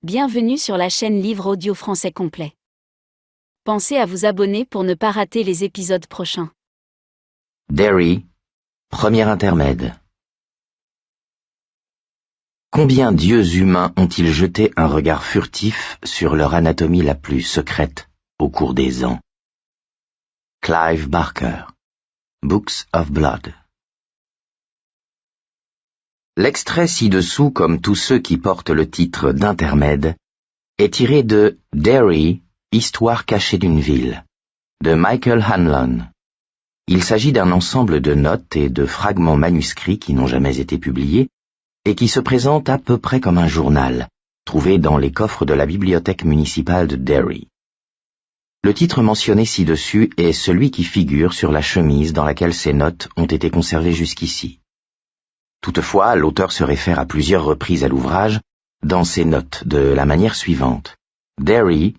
Bienvenue sur la chaîne Livre Audio Français Complet. Pensez à vous abonner pour ne pas rater les épisodes prochains. Derry, premier intermède. Combien dieux humains ont-ils jeté un regard furtif sur leur anatomie la plus secrète au cours des ans? Clive Barker, Books of Blood. L'extrait ci-dessous, comme tous ceux qui portent le titre d'intermède, est tiré de Derry, Histoire cachée d'une ville, de Michael Hanlon. Il s'agit d'un ensemble de notes et de fragments manuscrits qui n'ont jamais été publiés et qui se présentent à peu près comme un journal, trouvé dans les coffres de la bibliothèque municipale de Derry. Le titre mentionné ci-dessus est celui qui figure sur la chemise dans laquelle ces notes ont été conservées jusqu'ici. Toutefois, l'auteur se réfère à plusieurs reprises à l'ouvrage dans ses notes de la manière suivante. Derry,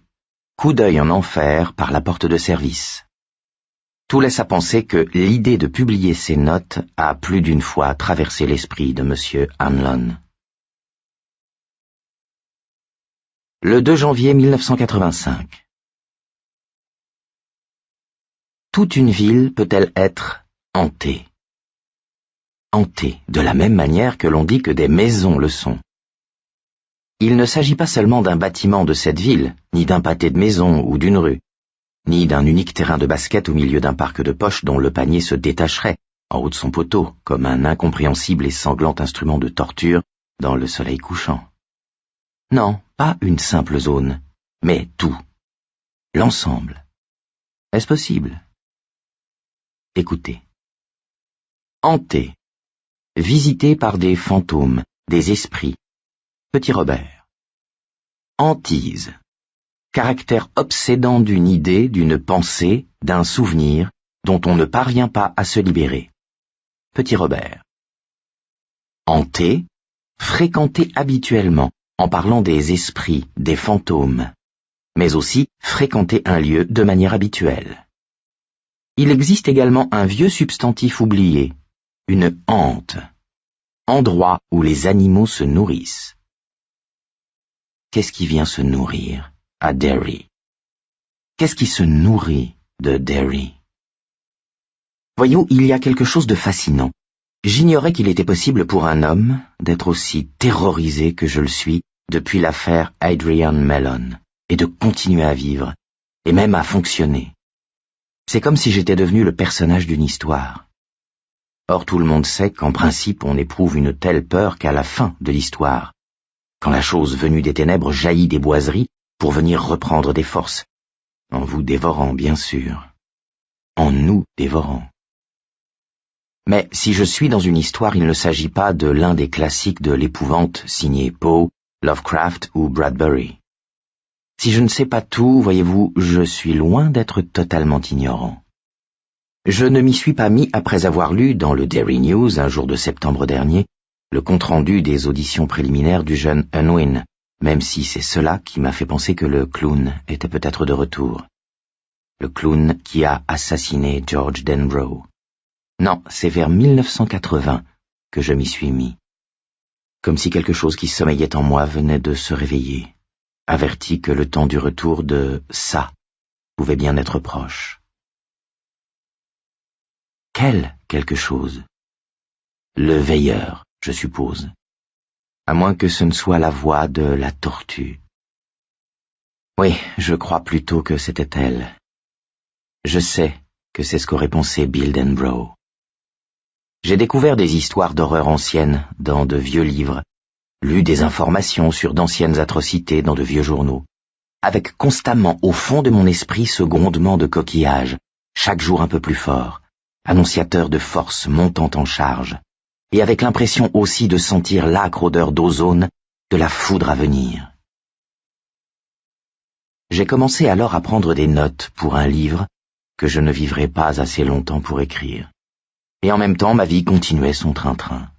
coup d'œil en enfer par la porte de service. Tout laisse à penser que l'idée de publier ces notes a plus d'une fois traversé l'esprit de M. Hanlon. Le 2 janvier 1985. Toute une ville peut-elle être hantée? Hantée, de la même manière que l'on dit que des maisons le sont. Il ne s'agit pas seulement d'un bâtiment de cette ville, ni d'un pâté de maison ou d'une rue, ni d'un unique terrain de basket au milieu d'un parc de poche dont le panier se détacherait, en haut de son poteau, comme un incompréhensible et sanglant instrument de torture dans le soleil couchant. Non, pas une simple zone, mais tout. L'ensemble. Est-ce possible? Écoutez. Hanté. Visité par des fantômes, des esprits. Petit Robert. Hantise. Caractère obsédant d'une idée, d'une pensée, d'un souvenir, dont on ne parvient pas à se libérer. Petit Robert. Hanté. Fréquenter habituellement, en parlant des esprits, des fantômes, mais aussi fréquenter un lieu de manière habituelle. Il existe également un vieux substantif oublié, une hante, endroit où les animaux se nourrissent. Qu'est-ce qui vient se nourrir à Derry? Qu'est-ce qui se nourrit de Derry? Voyons, il y a quelque chose de fascinant. J'ignorais qu'il était possible pour un homme d'être aussi terrorisé que je le suis depuis l'affaire Adrian Mellon, et de continuer à vivre, et même à fonctionner. C'est comme si j'étais devenu le personnage d'une histoire. Or tout le monde sait qu'en principe on éprouve une telle peur qu'à la fin de l'histoire, quand la chose venue des ténèbres jaillit des boiseries pour venir reprendre des forces, en vous dévorant bien sûr, en nous dévorant. Mais si je suis dans une histoire, il ne s'agit pas de l'un des classiques de l'épouvante signé Poe, Lovecraft ou Bradbury. Si je ne sais pas tout, voyez-vous, je suis loin d'être totalement ignorant. Je ne m'y suis pas mis après avoir lu dans le Derry News, un jour de septembre dernier, le compte-rendu des auditions préliminaires du jeune Unwin, même si c'est cela qui m'a fait penser que le clown était peut-être de retour. Le clown qui a assassiné George Denbrough. Non, c'est vers 1980 que je m'y suis mis. Comme si quelque chose qui sommeillait en moi venait de se réveiller, averti que le temps du retour de ça pouvait bien être proche. Quel quelque chose? Le veilleur, je suppose. À moins que ce ne soit la voix de la tortue. Oui, je crois plutôt que c'était elle. Je sais que c'est ce qu'aurait pensé Bill Denbrough. J'ai découvert des histoires d'horreur anciennes dans de vieux livres, lu des informations sur d'anciennes atrocités dans de vieux journaux, avec constamment au fond de mon esprit ce grondement de coquillage, chaque jour un peu plus fort, annonciateur de force montant en charge, et avec l'impression aussi de sentir l'âcre odeur d'ozone de la foudre à venir. J'ai commencé alors à prendre des notes pour un livre que je ne vivrai pas assez longtemps pour écrire. Et en même temps, ma vie continuait son train-train.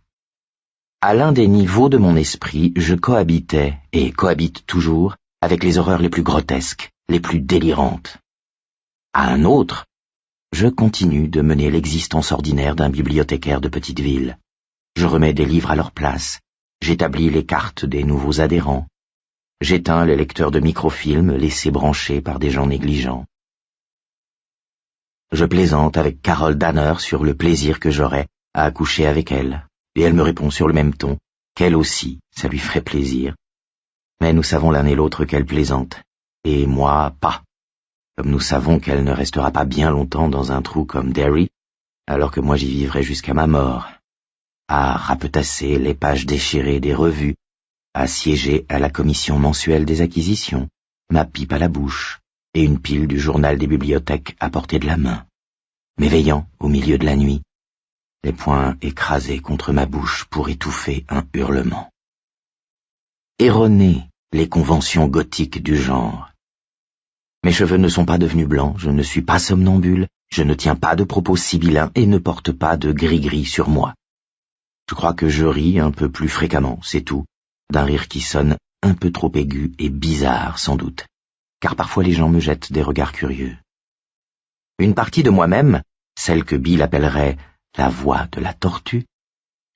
À l'un des niveaux de mon esprit, je cohabitais, et cohabite toujours, avec les horreurs les plus grotesques, les plus délirantes. À un autre, je continue de mener l'existence ordinaire d'un bibliothécaire de petite ville. Je remets des livres à leur place, j'établis les cartes des nouveaux adhérents, J'éteins les lecteurs de microfilms laissés branchés par des gens négligents. Je plaisante avec Carol Danner sur le plaisir que j'aurais à accoucher avec elle, et elle me répond sur le même ton qu'elle aussi, ça lui ferait plaisir. Mais nous savons l'un et l'autre qu'elle plaisante, et moi pas, comme nous savons qu'elle ne restera pas bien longtemps dans un trou comme Derry, alors que moi j'y vivrai jusqu'à ma mort, à rapetasser les pages déchirées des revues, à siéger à la commission mensuelle des acquisitions, ma pipe à la bouche et une pile du journal des bibliothèques à portée de la main, m'éveillant au milieu de la nuit, les poings écrasés contre ma bouche pour étouffer un hurlement. Erronées les conventions gothiques du genre. Mes cheveux ne sont pas devenus blancs, je ne suis pas somnambule, je ne tiens pas de propos sibyllins et ne porte pas de gris-gris sur moi. Je crois que je ris un peu plus fréquemment, c'est tout, d'un rire qui sonne un peu trop aigu et bizarre sans doute, car parfois les gens me jettent des regards curieux. Une partie de moi-même, celle que Bill appellerait la voix de la tortue,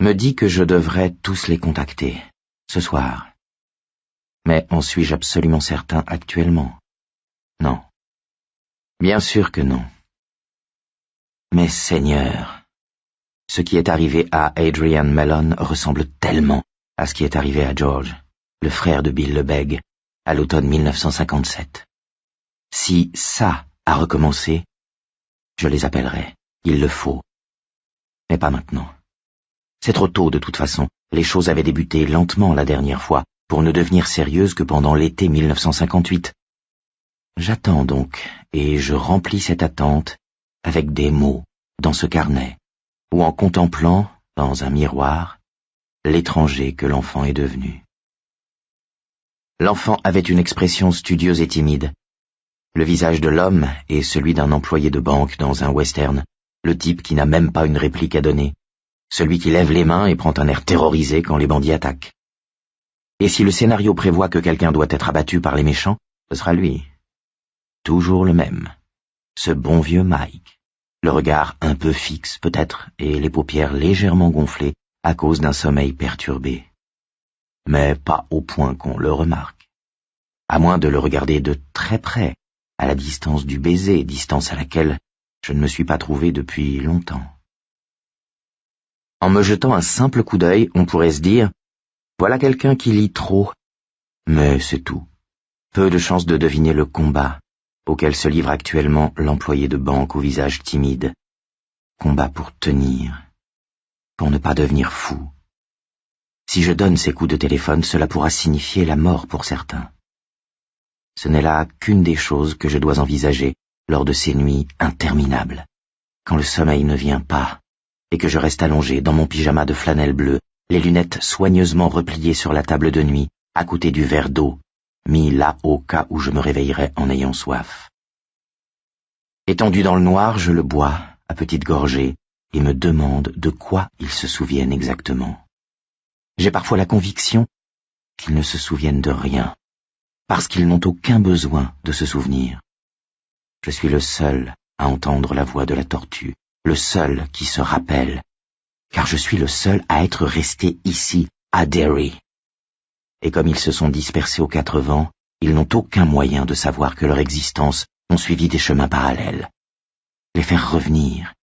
me dit que je devrais tous les contacter, ce soir. Mais en suis-je absolument certain actuellement? Non. Bien sûr que non. Mais Seigneur, ce qui est arrivé à Adrian Mellon ressemble tellement à ce qui est arrivé à George, le frère de Bill LeBeg, à l'automne 1957. Si ça a recommencé, je les appellerai, il le faut. Mais pas maintenant. C'est trop tôt de toute façon, les choses avaient débuté lentement la dernière fois, pour ne devenir sérieuses que pendant l'été 1958. J'attends donc, et je remplis cette attente avec des mots dans ce carnet, ou en contemplant, dans un miroir, l'étranger que l'enfant est devenu. L'enfant avait une expression studieuse et timide. Le visage de l'homme est celui d'un employé de banque dans un western, le type qui n'a même pas une réplique à donner, celui qui lève les mains et prend un air terrorisé quand les bandits attaquent. Et si le scénario prévoit que quelqu'un doit être abattu par les méchants, ce sera lui. Toujours le même. Ce bon vieux Mike. Le regard un peu fixe peut-être et les paupières légèrement gonflées à cause d'un sommeil perturbé. Mais pas au point qu'on le remarque. À moins de le regarder de très près, à la distance du baiser, distance à laquelle je ne me suis pas trouvé depuis longtemps. En me jetant un simple coup d'œil, on pourrait se dire « Voilà quelqu'un qui lit trop ». Mais c'est tout. Peu de chance de deviner le combat auquel se livre actuellement l'employé de banque au visage timide. Combat pour tenir, pour ne pas devenir fou. Si je donne ces coups de téléphone, cela pourra signifier la mort pour certains. Ce n'est là qu'une des choses que je dois envisager lors de ces nuits interminables, quand le sommeil ne vient pas, et que je reste allongé dans mon pyjama de flanelle bleue, les lunettes soigneusement repliées sur la table de nuit, à côté du verre d'eau, mis là au cas où je me réveillerais en ayant soif. Étendu dans le noir, je le bois, à petites gorgées, et me demande de quoi ils se souviennent exactement. J'ai parfois la conviction qu'ils ne se souviennent de rien, parce qu'ils n'ont aucun besoin de se souvenir. Je suis le seul à entendre la voix de la tortue, le seul qui se rappelle, car je suis le seul à être resté ici, à Derry. Et comme ils se sont dispersés aux quatre vents, ils n'ont aucun moyen de savoir que leur existence ont suivi des chemins parallèles. Les faire revenir,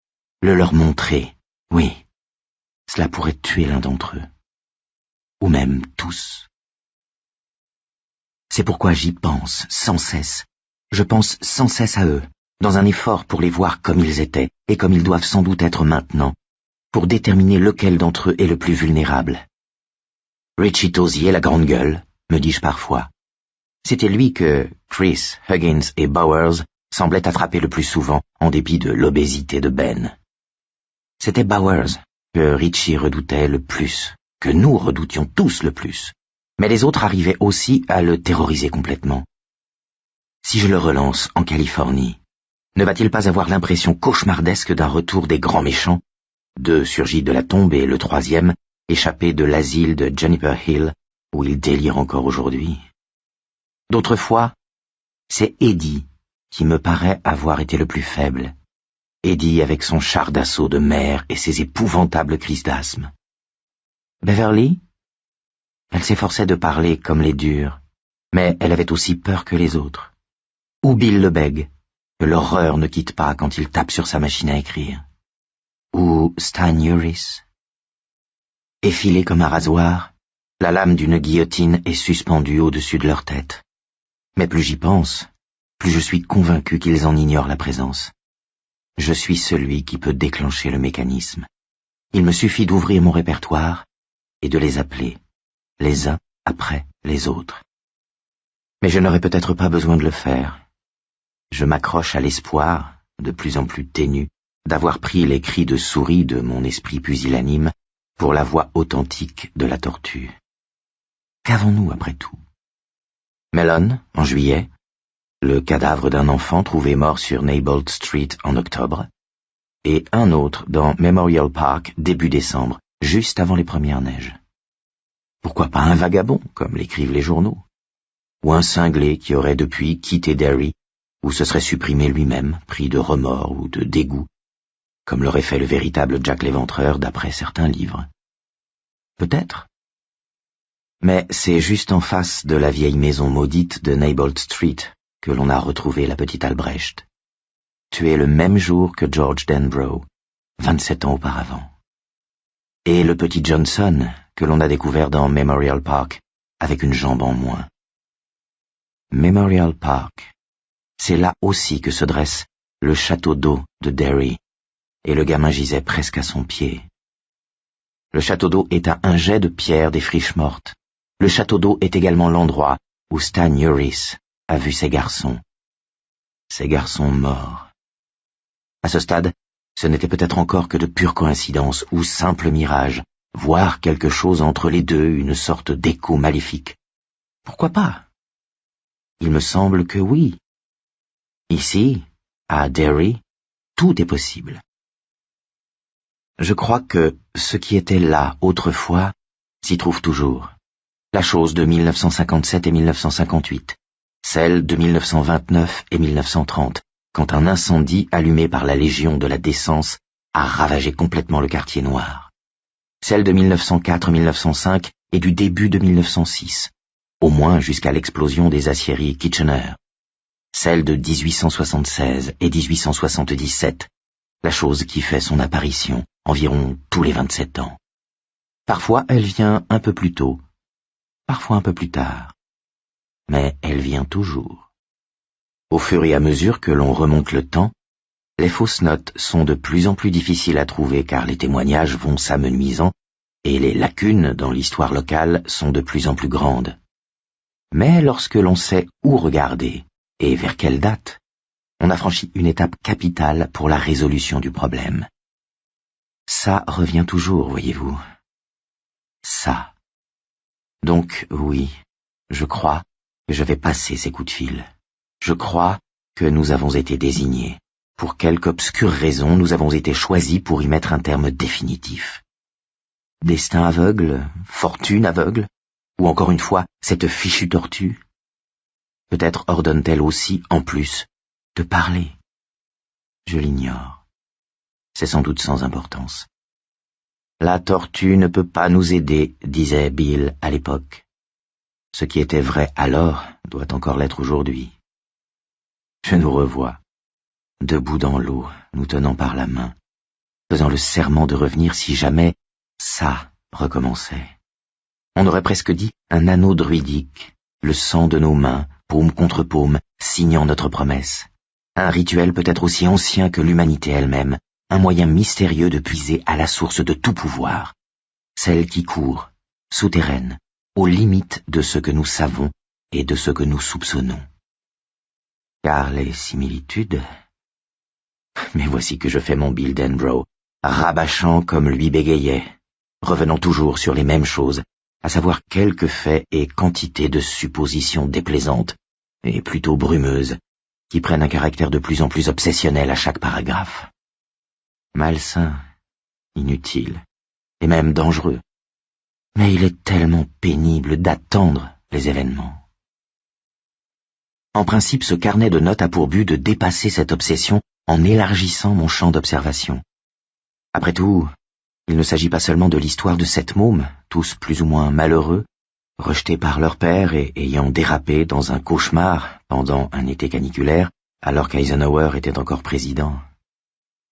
le leur montrer, oui, cela pourrait tuer l'un d'entre eux. Ou même tous. C'est pourquoi j'y pense sans cesse. Je pense sans cesse à eux, dans un effort pour les voir comme ils étaient, et comme ils doivent sans doute être maintenant, pour déterminer lequel d'entre eux est le plus vulnérable. Richie Tosier, la grande gueule, me dis-je parfois. C'était lui que Chris, Huggins et Bowers semblaient attraper le plus souvent, en dépit de l'obésité de Ben. C'était Bowers que Richie redoutait le plus, que nous redoutions tous le plus, mais les autres arrivaient aussi à le terroriser complètement. Si je le relance en Californie, ne va-t-il pas avoir l'impression cauchemardesque d'un retour des grands méchants, deux surgis de la tombe et le troisième, échappé de l'asile de Juniper Hill, où il délire encore aujourd'hui? D'autres fois, c'est Eddie qui me paraît avoir été le plus faible. Eddie avec son char d'assaut de mer et ses épouvantables crises d'asthme. Beverly? Elle s'efforçait de parler comme les durs, Mais elle avait aussi peur que les autres. Ou Bill le bègue, que l'horreur ne quitte pas quand il tape sur sa machine à écrire. Ou Stan Uris. Effilés comme un rasoir, la lame d'une guillotine est suspendue au-dessus de leur tête. Mais plus j'y pense, plus je suis convaincu qu'ils en ignorent la présence. Je suis celui qui peut déclencher le mécanisme. Il me suffit d'ouvrir mon répertoire et de les appeler, les uns après les autres. Mais je n'aurais peut-être pas besoin de le faire. Je m'accroche à l'espoir, de plus en plus ténu, d'avoir pris les cris de souris de mon esprit pusillanime pour la voix authentique de la tortue. Qu'avons-nous après tout? Mellon, en juillet, le cadavre d'un enfant trouvé mort sur Neibolt Street en octobre, et un autre dans Memorial Park début décembre, juste avant les premières neiges. Pourquoi pas un vagabond, comme l'écrivent les journaux? Ou un cinglé qui aurait depuis quitté Derry, ou se serait supprimé lui-même, pris de remords ou de dégoût, comme l'aurait fait le véritable Jack l'Éventreur d'après certains livres. Peut-être. Mais c'est juste en face de la vieille maison maudite de Neibolt Street que l'on a retrouvé la petite Albrecht, tuée le même jour que George Denbrough, 27 ans auparavant. Et le petit Johnson que l'on a découvert dans Memorial Park avec une jambe en moins. Memorial Park, c'est là aussi que se dresse le château d'eau de Derry, et le gamin gisait presque à son pied. Le château d'eau est à un jet de pierre des friches mortes. Le château d'eau est également l'endroit où Stan Uris a vu ses garçons morts. À ce stade, ce n'était peut-être encore que de pure coïncidence ou simple mirage, voire quelque chose entre les deux, une sorte d'écho maléfique. Pourquoi pas? Il me semble que oui. Ici, à Derry, tout est possible. Je crois que ce qui était là autrefois s'y trouve toujours. La chose de 1957 et 1958, celle de 1929 et 1930, quand un incendie allumé par la Légion de la Décence a ravagé complètement le quartier noir. Celle de 1904-1905 et du début de 1906, au moins jusqu'à l'explosion des aciéries Kitchener. Celle de 1876 et 1877, la chose qui fait son apparition environ tous les 27 ans. Parfois elle vient un peu plus tôt, parfois un peu plus tard, mais elle vient toujours. Au fur et à mesure que l'on remonte le temps, les fausses notes sont de plus en plus difficiles à trouver car les témoignages vont s'amenuisant et les lacunes dans l'histoire locale sont de plus en plus grandes. Mais lorsque l'on sait où regarder et vers quelle date, on a franchi une étape capitale pour la résolution du problème. Ça revient toujours, voyez-vous. Ça. Donc, oui, je crois que je vais passer ces coups de fil. Je crois que nous avons été désignés. Pour quelque obscure raison, nous avons été choisis pour y mettre un terme définitif. Destin aveugle, fortune aveugle, ou encore une fois, cette fichue tortue? Peut-être ordonne-t-elle aussi, en plus, de parler. Je l'ignore. C'est sans doute sans importance. La tortue ne peut pas nous aider, disait Bill à l'époque. Ce qui était vrai alors doit encore l'être aujourd'hui. Je nous revois, debout dans l'eau, nous tenant par la main, faisant le serment de revenir si jamais ça recommençait. On aurait presque dit un anneau druidique, le sang de nos mains, paume contre paume, signant notre promesse. Un rituel peut-être aussi ancien que l'humanité elle-même, un moyen mystérieux de puiser à la source de tout pouvoir, celle qui court, souterraine, aux limites de ce que nous savons et de ce que nous soupçonnons. Car les similitudes... Mais voici que je fais mon Bill Denbrough, rabâchant comme lui bégayait, revenant toujours sur les mêmes choses, à savoir quelques faits et quantité de suppositions déplaisantes, et plutôt brumeuses, qui prennent un caractère de plus en plus obsessionnel à chaque paragraphe. Malsain, inutile, et même dangereux. Mais il est tellement pénible d'attendre les événements. En principe, ce carnet de notes a pour but de dépasser cette obsession en élargissant mon champ d'observation. Après tout, il ne s'agit pas seulement de l'histoire de 7 mômes, tous plus ou moins malheureux, rejetés par leur père et ayant dérapé dans un cauchemar pendant un été caniculaire, alors qu'Eisenhower était encore président.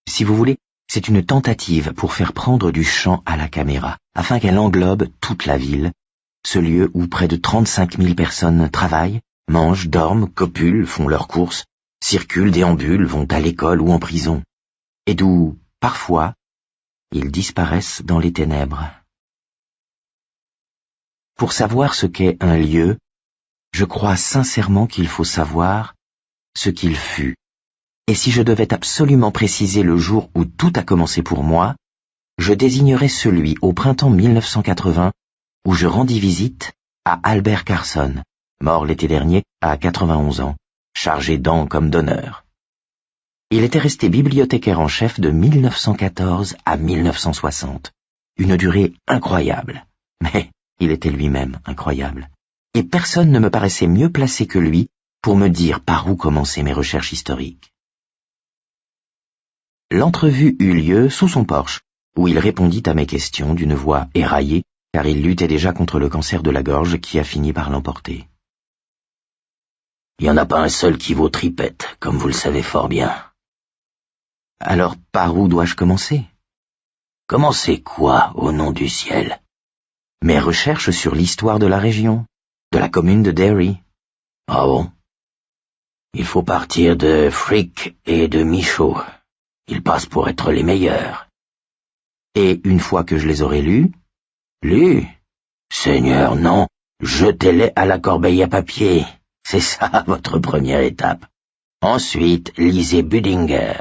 Si vous voulez, c'est une tentative pour faire prendre du champ à la caméra, afin qu'elle englobe toute la ville, ce lieu où près de 35 000 personnes travaillent, mangent, dorment, copulent, font leurs courses, circulent, déambulent, vont à l'école ou en prison, et d'où, parfois, ils disparaissent dans les ténèbres. Pour savoir ce qu'est un lieu, je crois sincèrement qu'il faut savoir ce qu'il fut. Et si je devais absolument préciser le jour où tout a commencé pour moi, je désignerais celui au printemps 1980 où je rendis visite à Albert Carson, mort l'été dernier à 91 ans, chargé d'an comme d'honneur. Il était resté bibliothécaire en chef de 1914 à 1960, une durée incroyable, mais il était lui-même incroyable, et personne ne me paraissait mieux placé que lui pour me dire par où commencer mes recherches historiques. L'entrevue eut lieu sous son porche, où il répondit à mes questions d'une voix éraillée, car il luttait déjà contre le cancer de la gorge qui a fini par l'emporter. « Il n'y en a pas un seul qui vaut tripette, comme vous le savez fort bien. »« Alors par où dois-je commencer ?»« Commencer quoi, au nom du ciel ?»« Mes recherches sur l'histoire de la région, de la commune de Derry. »« Ah bon ? Il faut partir de Frick et de Michaud. Ils passent pour être les meilleurs. » « Et une fois que je les aurai lus ?»« Lus ? Seigneur, non, jetez-les à la corbeille à papier. C'est ça votre première étape. Ensuite, lisez Budinger.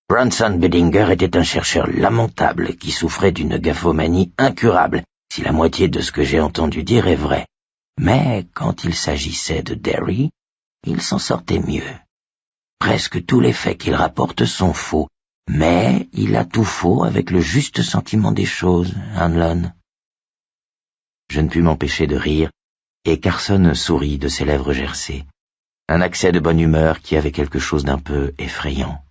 Bronson Budinger était un chercheur lamentable qui souffrait d'une gaphomanie incurable, si la moitié de ce que j'ai entendu dire est vrai. Mais quand il s'agissait de Derry, il s'en sortait mieux. Presque tous les faits qu'il rapporte sont faux, mais il a tout faux avec le juste sentiment des choses, Hanlon. Je ne pus m'empêcher de rire, et Carson sourit de ses lèvres gercées, un accès de bonne humeur qui avait quelque chose d'un peu effrayant.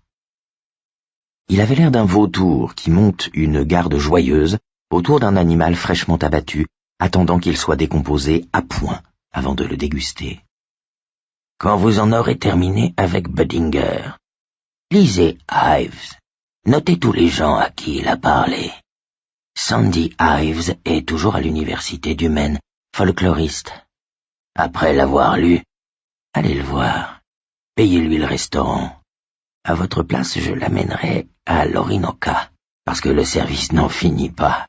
Il avait l'air d'un vautour qui monte une garde joyeuse autour d'un animal fraîchement abattu, attendant qu'il soit décomposé à point avant de le déguster. Quand vous en aurez terminé avec Budinger, lisez Ives. Notez tous les gens à qui il a parlé. Sandy Ives est toujours à l'université du Maine, folkloriste. Après l'avoir lu, allez le voir. Payez-lui le restaurant. À votre place, je l'amènerai à l'Orinoca, parce que le service n'en finit pas.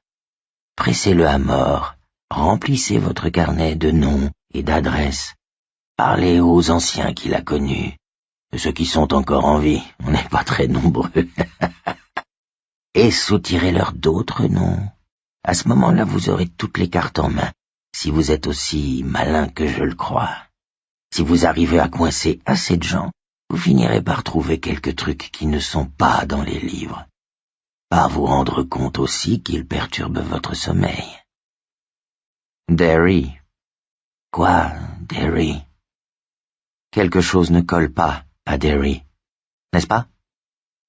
Pressez-le à mort. Remplissez votre carnet de noms et d'adresses. Parlez aux anciens qu'il a connus. De ceux qui sont encore en vie, on n'est pas très nombreux. Et soutirez-leur d'autres noms. À ce moment-là, vous aurez toutes les cartes en main, si vous êtes aussi malin que je le crois. Si vous arrivez à coincer assez de gens, vous finirez par trouver quelques trucs qui ne sont pas dans les livres. Par vous rendre compte aussi qu'ils perturbent votre sommeil. Derry. Quoi, Derry? Quelque chose ne colle pas à Derry, n'est-ce pas?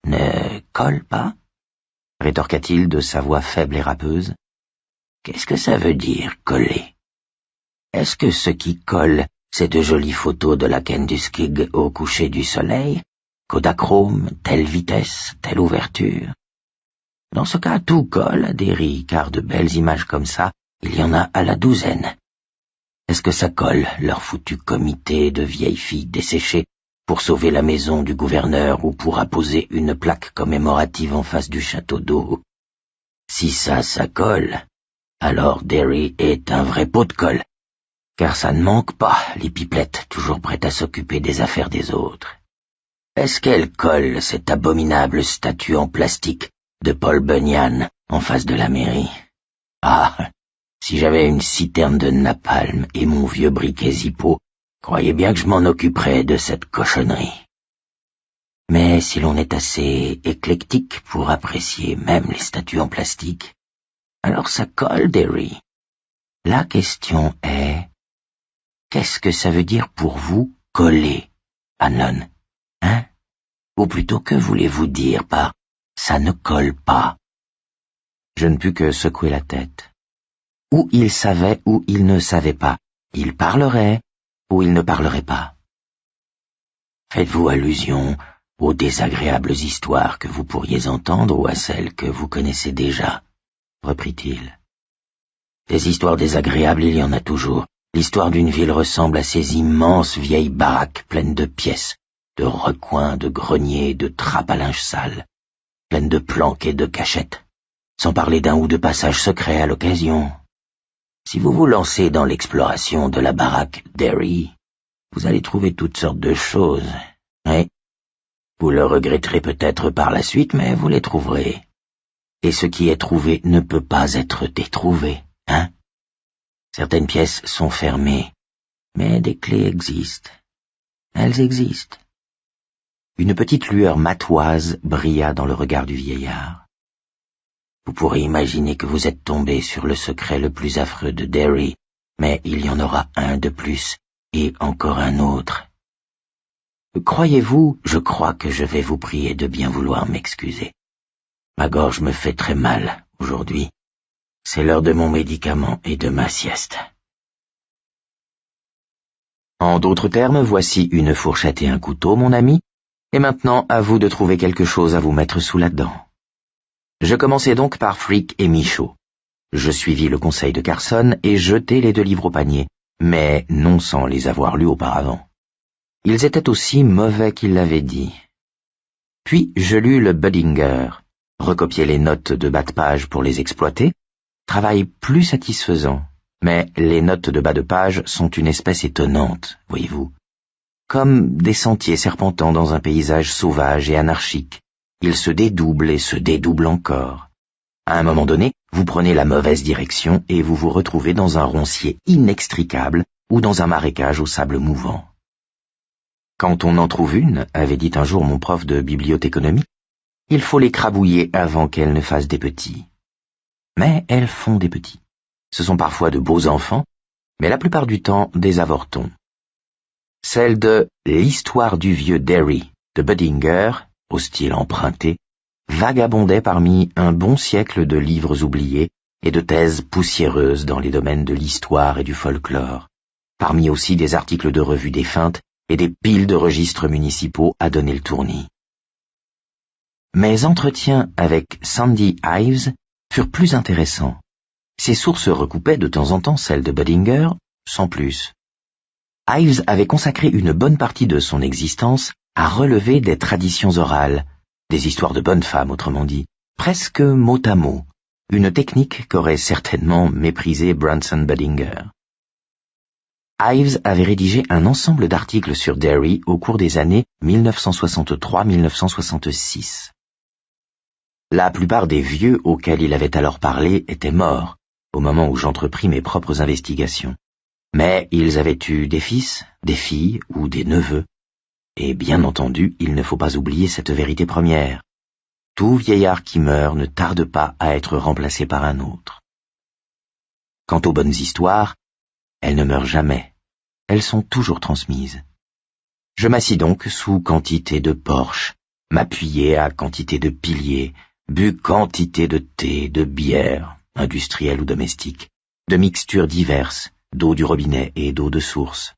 Ne colle pas? Rétorqua-t-il de sa voix faible et râpeuse. Qu'est-ce que ça veut dire, coller? Est-ce que ce qui colle, c'est de jolies photos de la Kentuskig au coucher du soleil, Kodachrome, telle vitesse, telle ouverture? Dans ce cas, tout colle à Derry, car de belles images comme ça, il y en a à la douzaine. Est-ce que ça colle, leur foutu comité de vieilles filles desséchées pour sauver la maison du gouverneur ou pour apposer une plaque commémorative en face du château d'eau? Si ça colle, alors Derry est un vrai pot de colle, car ça ne manque pas, les pipelettes toujours prêtes à s'occuper des affaires des autres. Est-ce qu'elle colle, cette abominable statue en plastique de Paul Bunyan en face de la mairie? Ah, si j'avais une citerne de napalm et mon vieux briquet Zippo, croyez bien que je m'en occuperais de cette cochonnerie. Mais si l'on est assez éclectique pour apprécier même les statues en plastique, alors ça colle, Derry. La question est, qu'est-ce que ça veut dire pour vous, coller, Hanlon? Hein? Ou plutôt, que voulez-vous dire par « ça ne colle pas » Je ne pus que secouer la tête. Ou il savait ou il ne savait pas. Il parlerait ou il ne parlerait pas. Faites-vous allusion aux désagréables histoires que vous pourriez entendre ou à celles que vous connaissez déjà, reprit-il. Des histoires désagréables, il y en a toujours. L'histoire d'une ville ressemble à ces immenses vieilles baraques pleines de pièces, de recoins, de greniers, de trappes à linge sale, pleines de planques et de cachettes, sans parler d'un ou deux passages secrets à l'occasion. Si vous vous lancez dans l'exploration de la baraque Derry, vous allez trouver toutes sortes de choses. Oui, vous le regretterez peut-être par la suite, mais vous les trouverez. Et ce qui est trouvé ne peut pas être détrouvé, hein? Certaines pièces sont fermées, mais des clés existent. Elles existent. Une petite lueur matoise brilla dans le regard du vieillard. Vous pourrez imaginer que vous êtes tombé sur le secret le plus affreux de Derry, mais il y en aura un de plus, et encore un autre. Croyez-vous, je crois que je vais vous prier de bien vouloir m'excuser. Ma gorge me fait très mal aujourd'hui. C'est l'heure de mon médicament et de ma sieste. En d'autres termes, voici une fourchette et un couteau, mon ami, et maintenant à vous de trouver quelque chose à vous mettre sous la dent. Je commençai donc par Frick et Michaud. Je suivis le conseil de Carson et jetai les 2 livres au panier, mais non sans les avoir lus auparavant. Ils étaient aussi mauvais qu'il l'avait dit. Puis je lus le Budinger, recopiai les notes de bas de page pour les exploiter, travail plus satisfaisant, mais les notes de bas de page sont une espèce étonnante, voyez-vous. Comme des sentiers serpentant dans un paysage sauvage et anarchique. Ils se dédoublent et se dédoublent encore. À un moment donné, vous prenez la mauvaise direction et vous vous retrouvez dans un roncier inextricable ou dans un marécage au sable mouvant. Quand on en trouve une, avait dit un jour mon prof de bibliothéconomie, il faut l'écrabouiller avant qu'elle ne fasse des petits. Mais elles font des petits. Ce sont parfois de beaux enfants, mais la plupart du temps des avortons. Celle de L'histoire du vieux Derry de Budinger, au style emprunté, vagabondait parmi un bon siècle de livres oubliés et de thèses poussiéreuses dans les domaines de l'histoire et du folklore, parmi aussi des articles de revues défuntes et des piles de registres municipaux à donner le tournis. Mes entretiens avec Sandy Ives furent plus intéressants. Ces sources recoupaient de temps en temps celles de Budinger, sans plus. Ives avait consacré une bonne partie de son existence à relever des traditions orales, des histoires de bonnes femmes autrement dit, presque mot à mot, une technique qu'aurait certainement méprisé Brunson Budinger. Ives avait rédigé un ensemble d'articles sur Derry au cours des années 1963-1966. La plupart des vieux auxquels il avait alors parlé étaient morts, au moment où j'entrepris mes propres investigations. Mais ils avaient eu des fils, des filles ou des neveux. Et bien entendu, il ne faut pas oublier cette vérité première. Tout vieillard qui meurt ne tarde pas à être remplacé par un autre. Quant aux bonnes histoires, elles ne meurent jamais. Elles sont toujours transmises. Je m'assis donc sous quantité de porches, m'appuyai à quantité de piliers, bus quantité de thé, de bière, industrielle ou domestique, de mixtures diverses, d'eau du robinet et d'eau de source.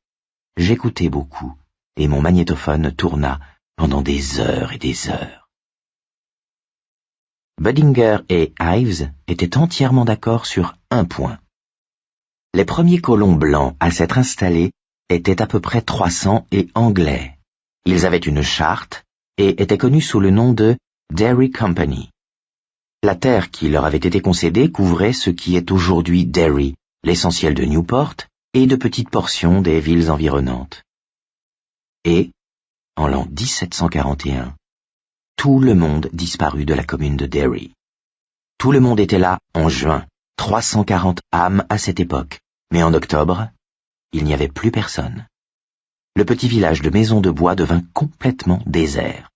J'écoutais beaucoup, et mon magnétophone tourna pendant des heures et des heures. Budinger et Ives étaient entièrement d'accord sur un point. Les premiers colons blancs à s'être installés étaient à peu près 300 et anglais. Ils avaient une charte et étaient connus sous le nom de Derry Company. La terre qui leur avait été concédée couvrait ce qui est aujourd'hui Derry, l'essentiel de Newport et de petites portions des villes environnantes. Et, en l'an 1741, tout le monde disparut de la commune de Derry. Tout le monde était là en juin, 340 âmes à cette époque, mais en octobre, il n'y avait plus personne. Le petit village de maisons de bois devint complètement désert.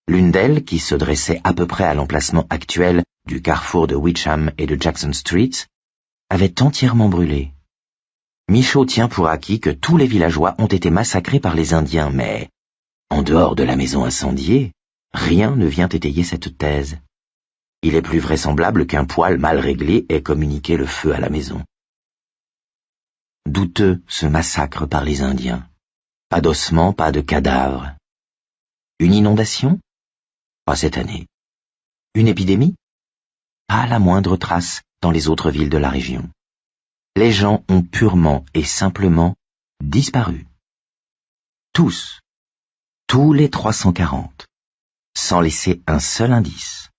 L'une d'elles, qui se dressait à peu près à l'emplacement actuel du carrefour de Witcham et de Jackson Streets, avait entièrement brûlé. Michaud tient pour acquis que tous les villageois ont été massacrés par les Indiens, mais, en dehors de la maison incendiée, rien ne vient étayer cette thèse. Il est plus vraisemblable qu'un poêle mal réglé ait communiqué le feu à la maison. Douteux ce massacre par les Indiens. Pas d'ossements, pas de cadavres. Une inondation? Pas cette année. Une épidémie? Pas la moindre trace dans les autres villes de la région. Les gens ont purement et simplement disparu. Tous. Tous les 340. Sans laisser un seul indice.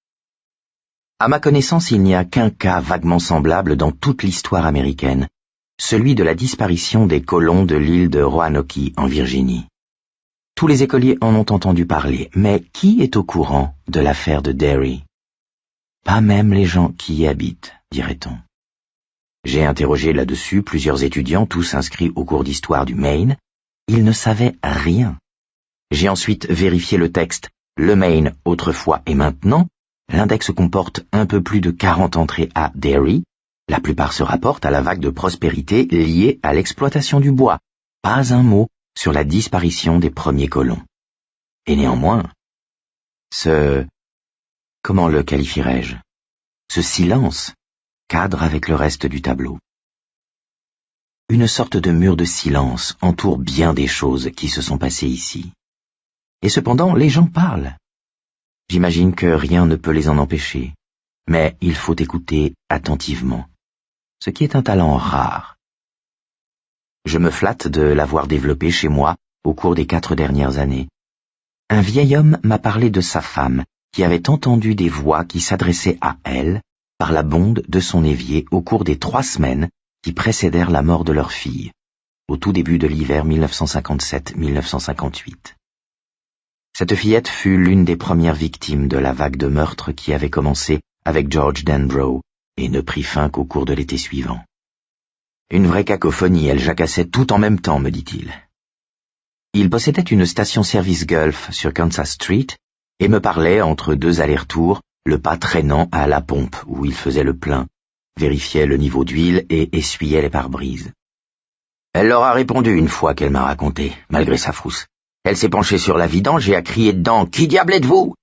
À ma connaissance, il n'y a qu'un cas vaguement semblable dans toute l'histoire américaine, celui de la disparition des colons de l'île de Roanoke en Virginie. Tous les écoliers en ont entendu parler, mais qui est au courant de l'affaire de Derry? Pas même les gens qui y habitent, dirait-on. J'ai interrogé là-dessus plusieurs étudiants, tous inscrits au cours d'histoire du Maine. Ils ne savaient rien. J'ai ensuite vérifié le texte « Le Maine, autrefois et maintenant ». L'index comporte un peu plus de 40 entrées à Derry. La plupart se rapportent à la vague de prospérité liée à l'exploitation du bois. Pas un mot sur la disparition des premiers colons. Et néanmoins, comment le qualifierais-je? Ce silence cadre avec le reste du tableau. Une sorte de mur de silence entoure bien des choses qui se sont passées ici. Et cependant, les gens parlent. J'imagine que rien ne peut les en empêcher, mais il faut écouter attentivement, ce qui est un talent rare. Je me flatte de l'avoir développé chez moi au cours des 4 dernières années. Un vieil homme m'a parlé de sa femme, qui avait entendu des voix qui s'adressaient à elle par la bonde de son évier au cours des 3 semaines qui précédèrent la mort de leur fille, au tout début de l'hiver 1957-1958. Cette fillette fut l'une des premières victimes de la vague de meurtres qui avait commencé avec George Denbrough et ne prit fin qu'au cours de l'été suivant. Une vraie cacophonie, elle jacassait tout en même temps, me dit-il. Il possédait une station-service Gulf sur Kansas Street et me parlait entre 2 allers-retours, le pas traînant à la pompe où il faisait le plein, vérifiait le niveau d'huile et essuyait les pare-brises. Elle leur a répondu une fois qu'elle m'a raconté, malgré sa frousse. Elle s'est penchée sur la vidange et a crié dedans « Qui diable êtes-vous »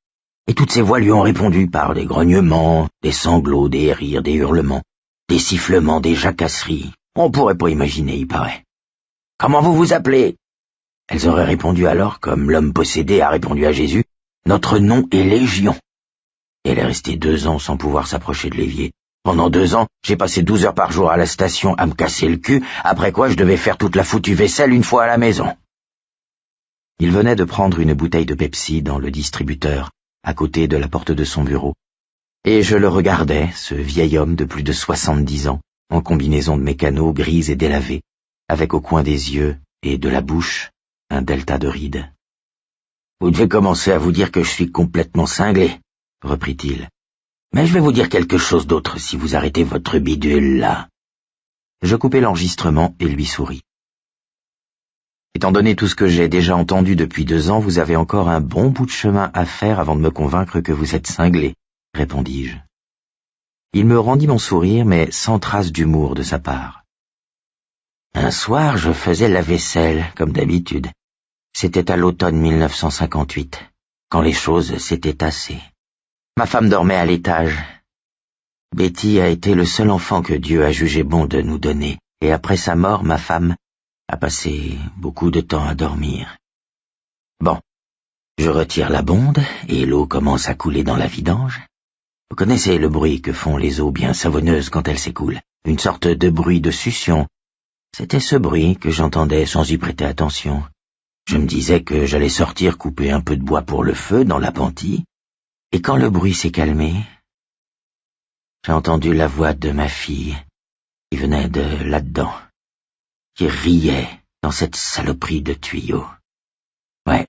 Et toutes ces voix lui ont répondu par des grognements, des sanglots, des rires, des hurlements, des sifflements, des jacasseries. On pourrait pas imaginer, il paraît. « Comment vous vous appelez » Elles auraient répondu alors, comme l'homme possédé a répondu à Jésus, « Notre nom est Légion ». Et elle est restée 2 ans sans pouvoir s'approcher de l'évier. Pendant 2 ans, j'ai passé 12 heures par jour à la station à me casser le cul, après quoi je devais faire toute la foutue vaisselle une fois à la maison. Il venait de prendre une bouteille de Pepsi dans le distributeur, à côté de la porte de son bureau, et je le regardais, ce vieil homme de plus de 70 ans, en combinaison de mécano grise et délavée, avec au coin des yeux et de la bouche un delta de rides. « Vous devez commencer à vous dire que je suis complètement cinglé, » reprit-il. « Mais je vais vous dire quelque chose d'autre si vous arrêtez votre bidule, là. » Je coupai l'enregistrement et lui souris. Étant donné tout ce que j'ai déjà entendu depuis 2 ans, vous avez encore un bon bout de chemin à faire avant de me convaincre que vous êtes cinglé, répondis-je. Il me rendit mon sourire, mais sans trace d'humour de sa part. Un soir, je faisais la vaisselle, comme d'habitude. C'était à l'automne 1958, quand les choses s'étaient tassées. Ma femme dormait à l'étage. Betty a été le seul enfant que Dieu a jugé bon de nous donner, et après sa mort, ma femme a passé beaucoup de temps à dormir. Bon, je retire la bonde et l'eau commence à couler dans la vidange. Vous connaissez le bruit que font les eaux bien savonneuses quand elles s'écoulent, une sorte de bruit de succion. C'était ce bruit que j'entendais sans y prêter attention. Je me disais que j'allais sortir couper un peu de bois pour le feu dans l'appentis, et quand le bruit s'est calmé, j'ai entendu la voix de ma fille qui venait de là-dedans, qui riait dans cette saloperie de tuyau. Ouais,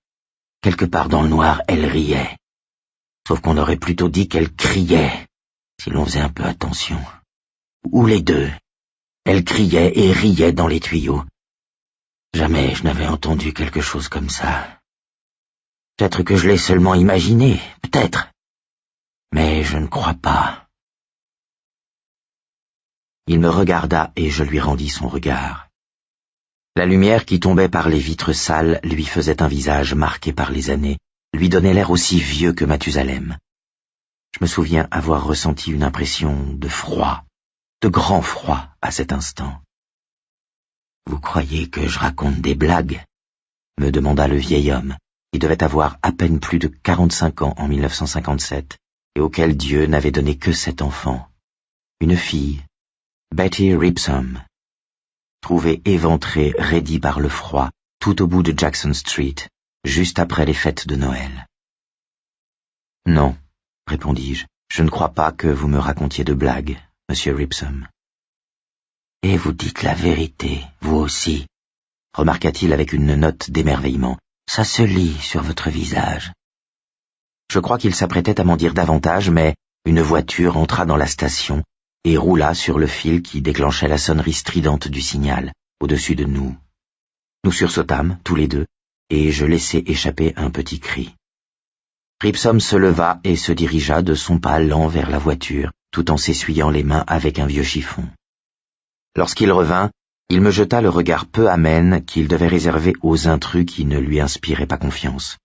quelque part dans le noir, elle riait. Sauf qu'on aurait plutôt dit qu'elle criait, si l'on faisait un peu attention. Ou les deux. Elle criait et riait dans les tuyaux. Jamais je n'avais entendu quelque chose comme ça. Peut-être que je l'ai seulement imaginé, peut-être. Mais je ne crois pas. Il me regarda et je lui rendis son regard. La lumière qui tombait par les vitres sales lui faisait un visage marqué par les années, lui donnait l'air aussi vieux que Mathusalem. Je me souviens avoir ressenti une impression de froid, de grand froid à cet instant. « Vous croyez que je raconte des blagues ?» me demanda le vieil homme, qui devait avoir à peine plus de 45 ans en 1957, et auquel Dieu n'avait donné que 7 enfants. Une fille, Betty Ripsom, trouvée éventrée, raidie par le froid, tout au bout de Jackson Street, juste après les fêtes de Noël. « Non, » répondis-je, « je ne crois pas que vous me racontiez de blagues, monsieur Ripsom. »« Et vous dites la vérité, vous aussi, » remarqua-t-il avec une note d'émerveillement. « Ça se lit sur votre visage. » Je crois qu'il s'apprêtait à m'en dire davantage, mais une voiture entra dans la station et roula sur le fil qui déclenchait la sonnerie stridente du signal, au-dessus de nous. Nous sursautâmes, tous les deux, et je laissai échapper un petit cri. Ripsom se leva et se dirigea de son pas lent vers la voiture, tout en s'essuyant les mains avec un vieux chiffon. Lorsqu'il revint, il me jeta le regard peu amène qu'il devait réserver aux intrus qui ne lui inspiraient pas confiance.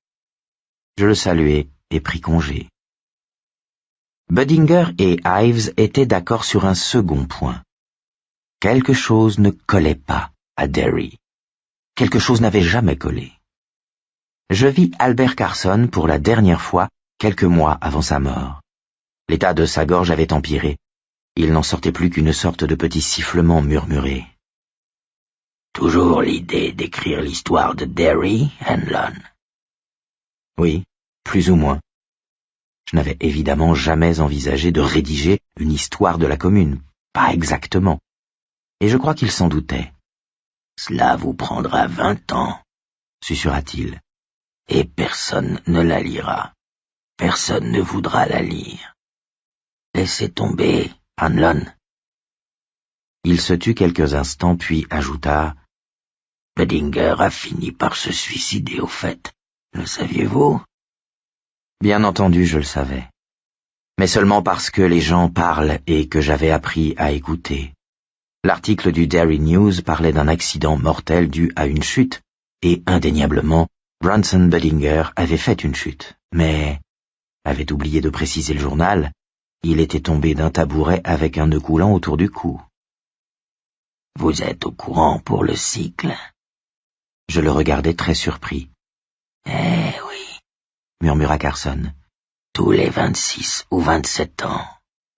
Je le saluai et pris congé. Budinger et Ives étaient d'accord sur un second point. Quelque chose ne collait pas à Derry. Quelque chose n'avait jamais collé. Je vis Albert Carson pour la dernière fois quelques mois avant sa mort. L'état de sa gorge avait empiré. Il n'en sortait plus qu'une sorte de petit sifflement murmuré. « Toujours l'idée d'écrire l'histoire de Derry, Hanlon ?»« Oui, plus ou moins. Je n'avais évidemment jamais envisagé de rédiger une histoire de la commune, pas exactement. Et je crois qu'il s'en doutait. « Cela vous prendra 20 ans, susurra-t-il, et personne ne la lira. Personne ne voudra la lire. Laissez tomber, Hanlon. » Il se tut quelques instants, puis ajouta « Budinger a fini par se suicider au fait. Le saviez-vous » Bien entendu, je le savais. Mais seulement parce que les gens parlent et que j'avais appris à écouter. L'article du Derry News parlait d'un accident mortel dû à une chute, et indéniablement, Brunson Budinger avait fait une chute. Mais, avait oublié de préciser le journal, il était tombé d'un tabouret avec un nœud coulant autour du cou. « Vous êtes au courant pour le cycle ?» Je le regardai très surpris. « Eh oui, » murmura Carson. « Tous les 26 ou 27 ans.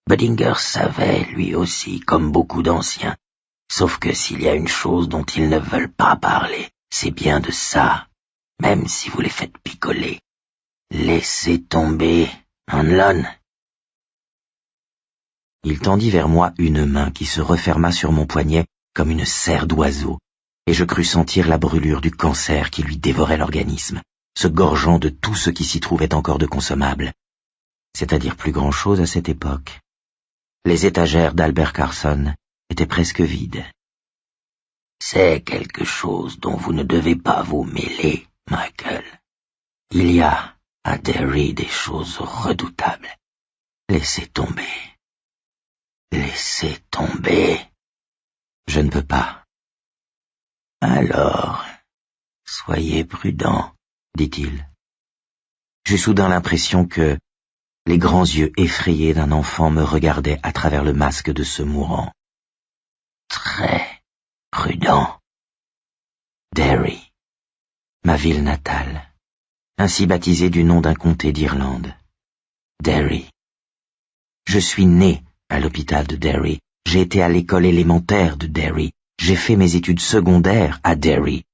Budinger savait, lui aussi, comme beaucoup d'anciens. Sauf que s'il y a une chose dont ils ne veulent pas parler, c'est bien de ça, même si vous les faites picoler. Laissez tomber, Hanlon. » Il tendit vers moi une main qui se referma sur mon poignet comme une serre d'oiseau, et je crus sentir la brûlure du cancer qui lui dévorait l'organisme, se gorgeant de tout ce qui s'y trouvait encore de consommable, c'est-à-dire plus grand-chose à cette époque. Les étagères d'Albert Carson étaient presque vides. « C'est quelque chose dont vous ne devez pas vous mêler, Michael. Il y a à Derry des choses redoutables. Laissez tomber. Laissez tomber. » « Je ne peux pas. »« Alors, soyez prudent, » dit-il. J'eus soudain l'impression que les grands yeux effrayés d'un enfant me regardaient à travers le masque de ce mourant. Très prudent. Derry, ma ville natale, ainsi baptisée du nom d'un comté d'Irlande. Derry. Je suis né à l'hôpital de Derry. J'ai été à l'école élémentaire de Derry. J'ai fait mes études secondaires à Derry.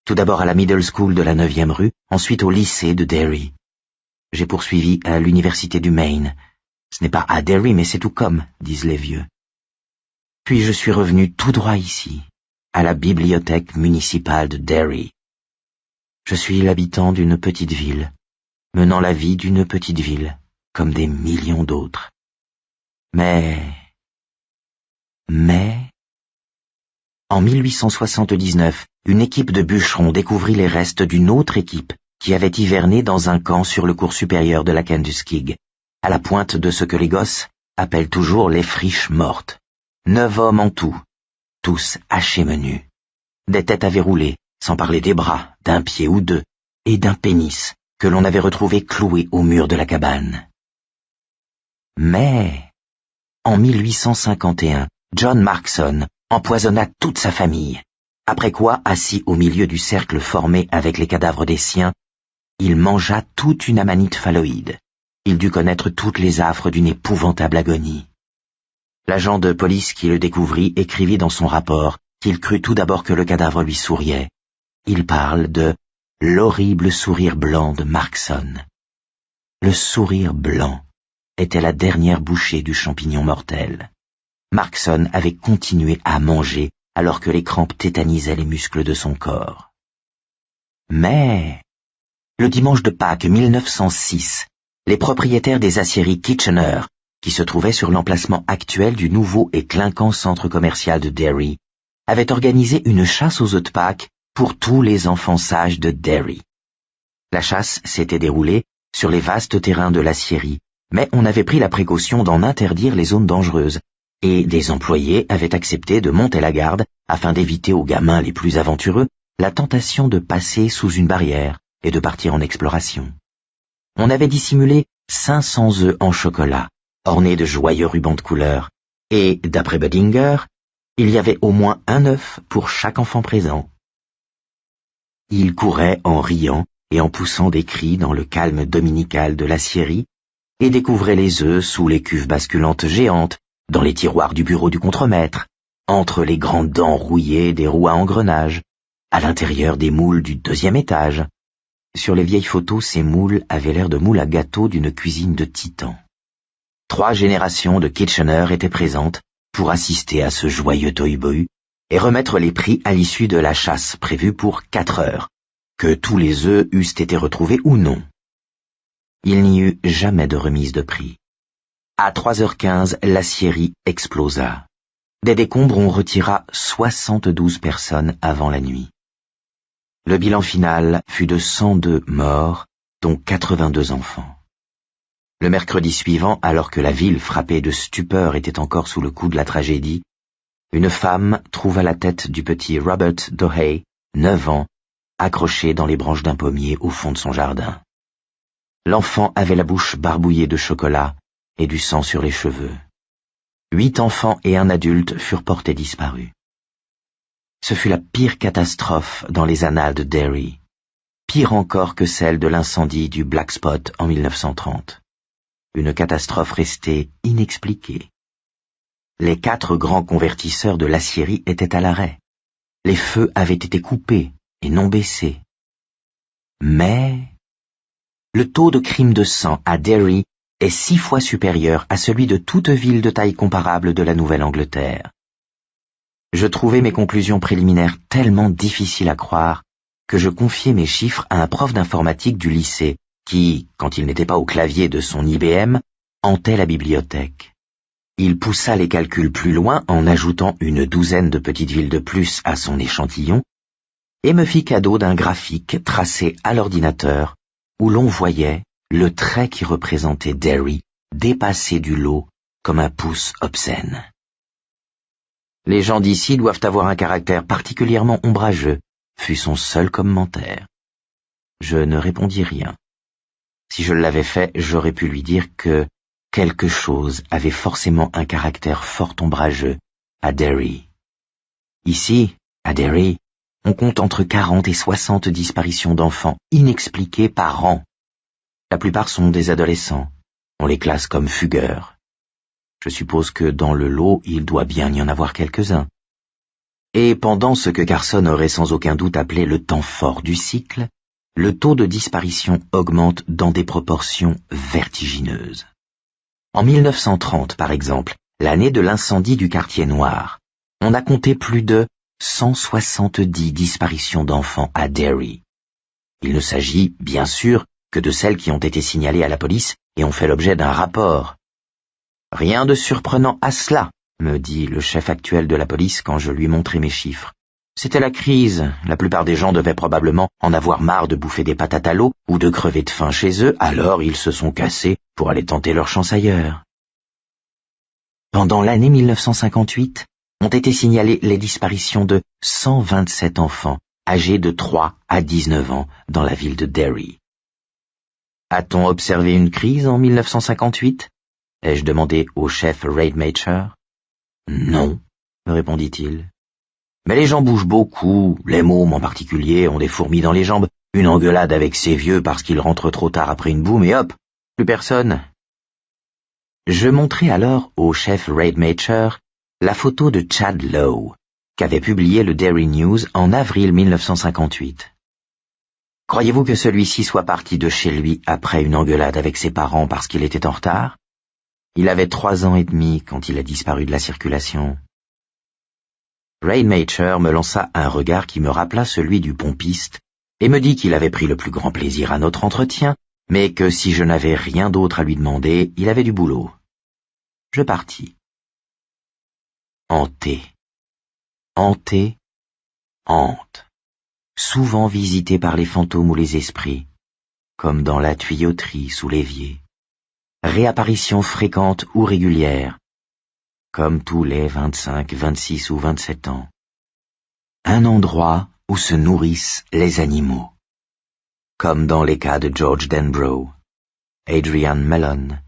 Tout d'abord à la middle school de la 9e rue, ensuite au lycée de Derry. J'ai poursuivi à l'université du Maine. Ce n'est pas à Derry, mais c'est tout comme, disent les vieux. Puis je suis revenu tout droit ici, à la bibliothèque municipale de Derry. Je suis l'habitant d'une petite ville, menant la vie d'une petite ville, comme des millions d'autres. Mais, en 1879, une équipe de bûcherons découvrit les restes d'une autre équipe qui avait hiverné dans un camp sur le cours supérieur de la Kentuskig, à la pointe de ce que les gosses appellent toujours les friches mortes. 9 hommes en tout, tous hachés menus. Des têtes avaient roulé, sans parler des bras, d'un pied ou deux, et d'un pénis que l'on avait retrouvé cloué au mur de la cabane. Mais, en 1851, John Markson empoisonna toute sa famille, après quoi, assis au milieu du cercle formé avec les cadavres des siens, il mangea toute une amanite phalloïde. Il dut connaître toutes les affres d'une épouvantable agonie. L'agent de police qui le découvrit écrivit dans son rapport qu'il crut tout d'abord que le cadavre lui souriait. Il parle de l'horrible sourire blanc de Markson. Le sourire blanc était la dernière bouchée du champignon mortel. Markson avait continué à manger alors que les crampes tétanisaient les muscles de son corps. Mais, le dimanche de Pâques 1906, les propriétaires des aciéries Kitchener, qui se trouvaient sur l'emplacement actuel du nouveau et clinquant centre commercial de Derry, avaient organisé une chasse aux œufs de Pâques pour tous les enfants sages de Derry. La chasse s'était déroulée sur les vastes terrains de l'aciérie, mais on avait pris la précaution d'en interdire les zones dangereuses, et des employés avaient accepté de monter la garde afin d'éviter aux gamins les plus aventureux la tentation de passer sous une barrière et de partir en exploration. On avait dissimulé 500 œufs en chocolat, ornés de joyeux rubans de couleur, et, d'après Budinger, il y avait au moins un œuf pour chaque enfant présent. Ils couraient en riant et en poussant des cris dans le calme dominical de l'aciérie, et découvraient les œufs sous les cuves basculantes géantes, dans les tiroirs du bureau du contremaître, entre les grandes dents rouillées des roues à engrenages, à l'intérieur des moules du 2e étage. Sur les vieilles photos, ces moules avaient l'air de moules à gâteaux d'une cuisine de titan. 3 générations de Kitchener étaient présentes pour assister à ce joyeux tohu-bohu et remettre les prix à l'issue de la chasse prévue pour 4 heures, que tous les œufs eussent été retrouvés ou non. Il n'y eut jamais de remise de prix. À 3h15, l'aciérie explosa. Des décombres on retira 72 personnes avant la nuit. Le bilan final fut de 102 morts, dont 82 enfants. Le mercredi suivant, alors que la ville frappée de stupeur était encore sous le coup de la tragédie, une femme trouva la tête du petit Robert Dohey, 9 ans, accroché dans les branches d'un pommier au fond de son jardin. L'enfant avait la bouche barbouillée de chocolat et du sang sur les cheveux. 8 enfants et un adulte furent portés disparus. Ce fut la pire catastrophe dans les annales de Derry, pire encore que celle de l'incendie du Black Spot en 1930. Une catastrophe restée inexpliquée. Les 4 grands convertisseurs de l'aciérie étaient à l'arrêt. Les feux avaient été coupés et non baissés. Mais le taux de crime de sang à Derry est 6 fois supérieur à celui de toute ville de taille comparable de la Nouvelle-Angleterre. Je trouvais mes conclusions préliminaires tellement difficiles à croire que je confiai mes chiffres à un prof d'informatique du lycée qui, quand il n'était pas au clavier de son IBM, hantait la bibliothèque. Il poussa les calculs plus loin en ajoutant une douzaine de petites villes de plus à son échantillon et me fit cadeau d'un graphique tracé à l'ordinateur où l'on voyait le trait qui représentait Derry dépassé du lot comme un pouce obscène. Les gens d'ici doivent avoir un caractère particulièrement ombrageux, fut son seul commentaire. Je ne répondis rien. Si je l'avais fait, j'aurais pu lui dire que quelque chose avait forcément un caractère fort ombrageux à Derry. Ici, à Derry, on compte entre 40 et 60 disparitions d'enfants inexpliquées par an. La plupart sont des adolescents. On les classe comme fugueurs. Je suppose que dans le lot, il doit bien y en avoir quelques-uns. Et pendant ce que Carson aurait sans aucun doute appelé le temps fort du cycle, le taux de disparition augmente dans des proportions vertigineuses. En 1930, par exemple, l'année de l'incendie du quartier noir, on a compté plus de 170 disparitions d'enfants à Derry. Il ne s'agit, bien sûr, que de celles qui ont été signalées à la police et ont fait l'objet d'un rapport. Rien de surprenant à cela, me dit le chef actuel de la police quand je lui montrai mes chiffres. C'était la crise, la plupart des gens devaient probablement en avoir marre de bouffer des patates à l'eau ou de crever de faim chez eux, alors ils se sont cassés pour aller tenter leur chance ailleurs. Pendant l'année 1958, ont été signalées les disparitions de 127 enfants âgés de 3 à 19 ans dans la ville de Derry. A-t-on observé une crise en 1958 ? ai-je demandé au chef Rademacher. Non, me répondit-il. Mais les gens bougent beaucoup, les mômes en particulier ont des fourmis dans les jambes, une engueulade avec ces vieux parce qu'ils rentrent trop tard après une boum et hop, plus personne. Je montrai alors au chef Rademacher la photo de Chad Lowe, qu'avait publié le Daily News en avril 1958. Croyez-vous que celui-ci soit parti de chez lui après une engueulade avec ses parents parce qu'il était en retard? Il avait 3 ans et demi quand il a disparu de la circulation. Rademacher me lança un regard qui me rappela celui du pompiste et me dit qu'il avait pris le plus grand plaisir à notre entretien, mais que si je n'avais rien d'autre à lui demander, il avait du boulot. Je partis. Hanté. Hanté. Hante. Souvent visité par les fantômes ou les esprits, comme dans la tuyauterie sous l'évier. Réapparition fréquente ou régulière, comme tous les 25, 26 ou 27 ans. Un endroit où se nourrissent les animaux, comme dans les cas de George Denbrough, Adrian Mellon,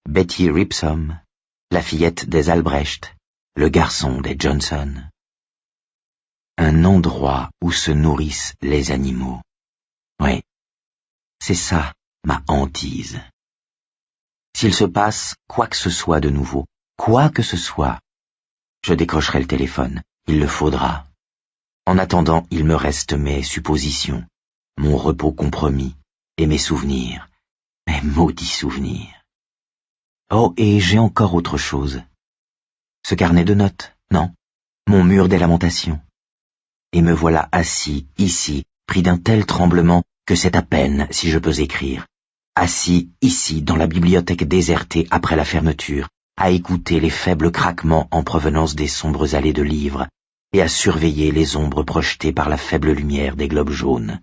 Betty Ripsom, la fillette des Albrecht, le garçon des Johnson. Un endroit où se nourrissent les animaux. Oui, c'est ça ma hantise. S'il se passe quoi que ce soit de nouveau, quoi que ce soit, je décrocherai le téléphone, il le faudra. En attendant, il me reste mes suppositions, mon repos compromis et mes souvenirs, mes maudits souvenirs. Oh, et j'ai encore autre chose. Ce carnet de notes, non, mon mur des lamentations. Et me voilà assis, ici, pris d'un tel tremblement que c'est à peine si je peux écrire. Assis, ici, dans la bibliothèque désertée après la fermeture, à écouter les faibles craquements en provenance des sombres allées de livres, et à surveiller les ombres projetées par la faible lumière des globes jaunes,